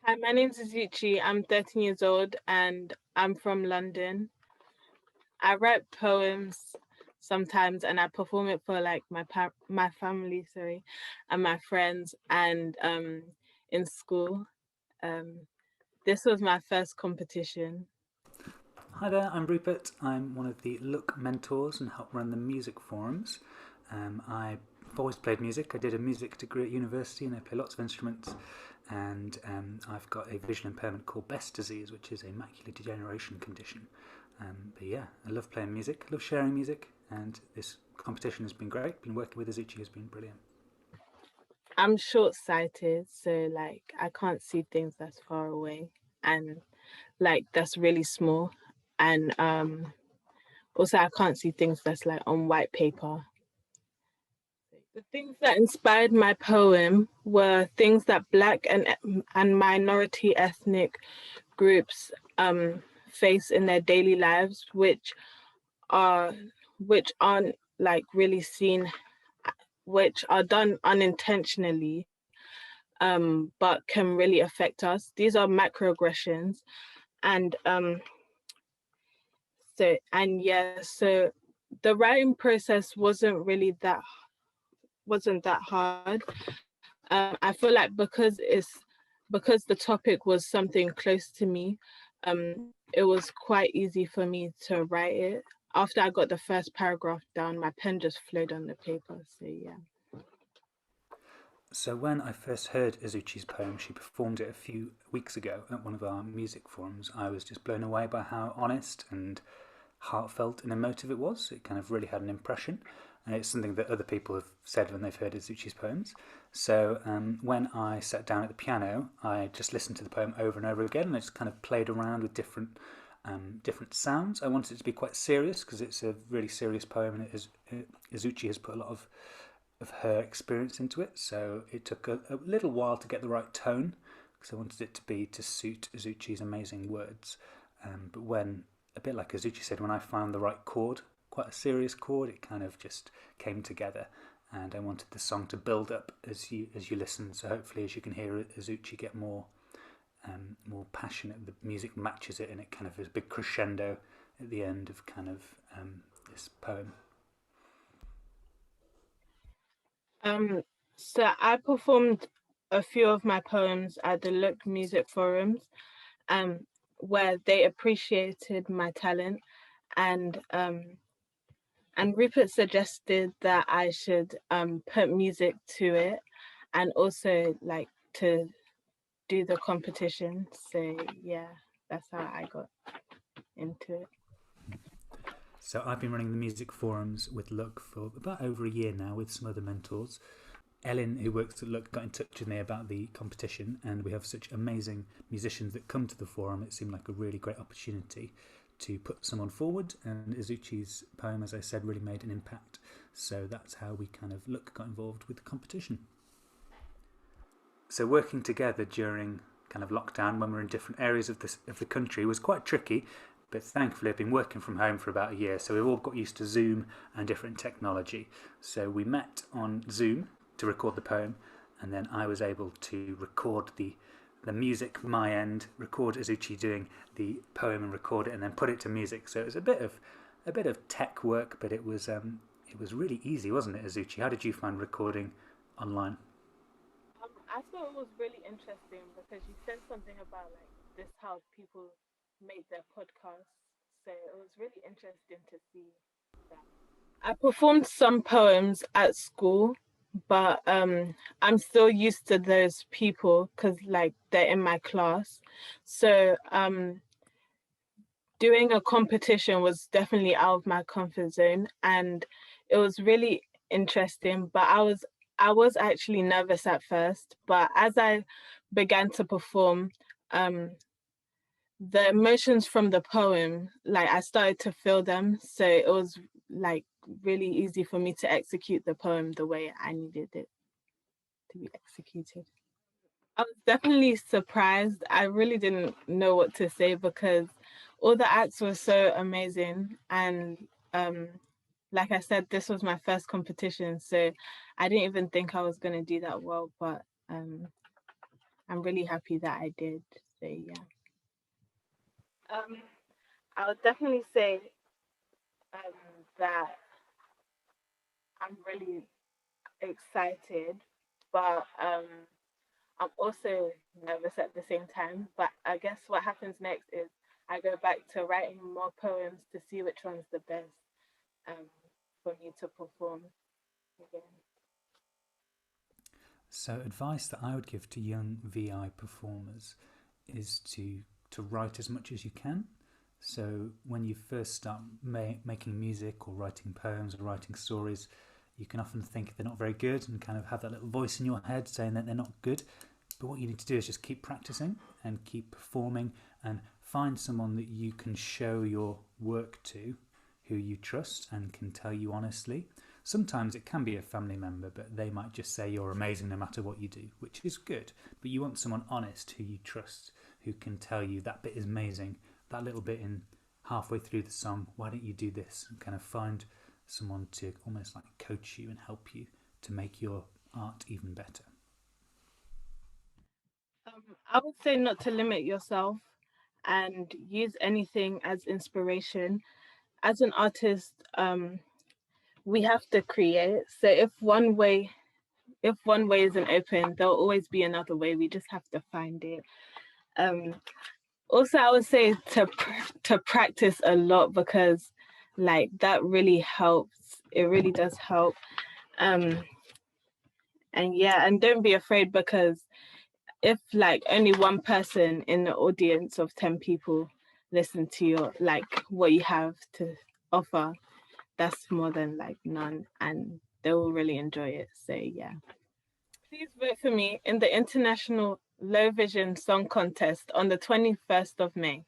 Hi, my name's Izuchi. I'm 13 years old and I'm from London. I write poems sometimes and I perform it for like my family, sorry, and my friends and in school. Um this was my first competition. Hi there, I'm Rupert. I'm one of the Look mentors and help run the music forums. I've always played music. I did a music degree at university and I play lots of instruments. And I've got a visual impairment called Best disease, which is a macular degeneration condition. But yeah, I love playing music, I love sharing music, and this competition has been great. Been working with Izuchi has been brilliant. I'm short-sighted, so like I can't see things that's far away and like that's really small. And also I can't see things that's like on white paper. The things that inspired my poem were things that Black and minority ethnic groups face in their daily lives, are which aren't like really seen, which are done unintentionally, but can really affect us. These are microaggressions, and so the writing process wasn't that hard. I feel like because the topic was something close to me, it was quite easy for me to write it. After I got the first paragraph down, my pen just flowed on the paper. So yeah. So when I first heard Izuchi's poem, she performed it a few weeks ago at one of our music forums. I was just blown away by how honest and heartfelt and emotive it was. It kind of really had an impression, and it's something that other people have said when they've heard Izuchi's poems. So when I sat down at the piano, I just listened to the poem over and over again, and I just kind of played around with different sounds. I wanted it to be quite serious because it's a really serious poem, and Izuchi has put a lot of her experience into it. So it took a little while to get the right tone because I wanted it to be to suit Izuchi's amazing words. But when, a bit like Izuchi said, when I found the right chord, quite a serious chord, it kind of just came together. And I wanted the song to build up as you listen. So hopefully, as you can hear Izuchi get more passionate, the music matches it, and it kind of is a big crescendo at the end of kind of this poem. Um, so I performed a few of my poems at the Look Music Forums, um, where they appreciated my talent, and Rupert suggested that I should put music to it, and also like to do the competition. So yeah, that's how I got into it. So I've been running the music forums with Look for about over a year now with some other mentors. Ellen, who works at Look, got in touch with me about the competition, and we have such amazing musicians that come to the forum. It seemed like a really great opportunity to put someone forward, and Izuchi's poem, as I said, really made an impact. So that's how we kind of got involved with the competition. So working together during kind of lockdown when we're in different areas of the country was quite tricky, but thankfully I've been working from home for about a year, so we've all got used to Zoom and different technology. So we met on Zoom to record the poem, and then I was able to record the music my end, record Izuchi doing the poem and record it, and then put it to music. So it was a bit of tech work, but it was really easy, wasn't it, Izuchi? How did you find recording online? I thought it was really interesting because you said something about like this how people make their podcasts. So it was really interesting to see that. I performed some poems at school, but I'm still used to those people because like they're in my class. So doing a competition was definitely out of my comfort zone and it was really interesting, but I was actually nervous at first, but as I began to perform, um the emotions from the poem, like I started to feel them, so it was like really easy for me to execute the poem the way I needed it to be executed. I was definitely surprised. I really didn't know what to say because all the acts were so amazing. And um, like I said, this was my first competition. So I didn't even think I was going to do that well. But I'm really happy that I did. So yeah. I would definitely say that I'm really excited, but I'm also nervous at the same time. But I guess what happens next is I go back to writing more poems to see which one's the best um, for me to perform again. So, advice that I would give to young VI performers is to write as much as you can. So, when you first start making music or writing poems or writing stories, you can often think they're not very good and kind of have that little voice in your head saying that they're not good. But what you need to do is just keep practicing and keep performing and find someone that you can show your work to, who you trust and can tell you honestly. Sometimes it can be a family member, but they might just say you're amazing no matter what you do, which is good. But you want someone honest who you trust, who can tell you that bit is amazing, that little bit in halfway through the song, why don't you do this? And kind of find someone to almost like coach you and help you to make your art even better. I would say not to limit yourself and use anything as inspiration. As an artist, we have to create. So if one way isn't open, there'll always be another way. We just have to find it. Um, Also, I would say to practice a lot because, like, that really helps. It really does help. Um, and yeah, and don't be afraid because if like only one person in the audience of 10 people listen to your like what you have to offer, that's more than like none, and they will really enjoy it. So yeah. Please vote for me in the International Low Vision Song Contest on the 21st of May.